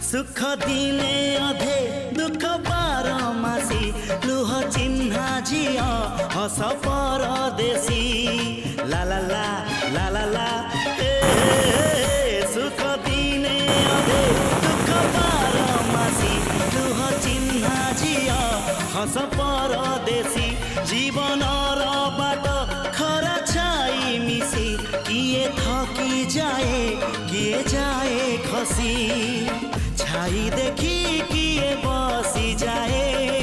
सुख दिने अधे दुख बारमासी लुह चिन्हा झिया हस परदेशी ला ला ला ला ला ला सुख दिने अधे दुख बारमासी लुह चिन्हा झिया हस परदेशी जीवन बाट खरा छाई मिसी किए थकी जाए किए जाए खसी छाई देखी किए बसी जाए।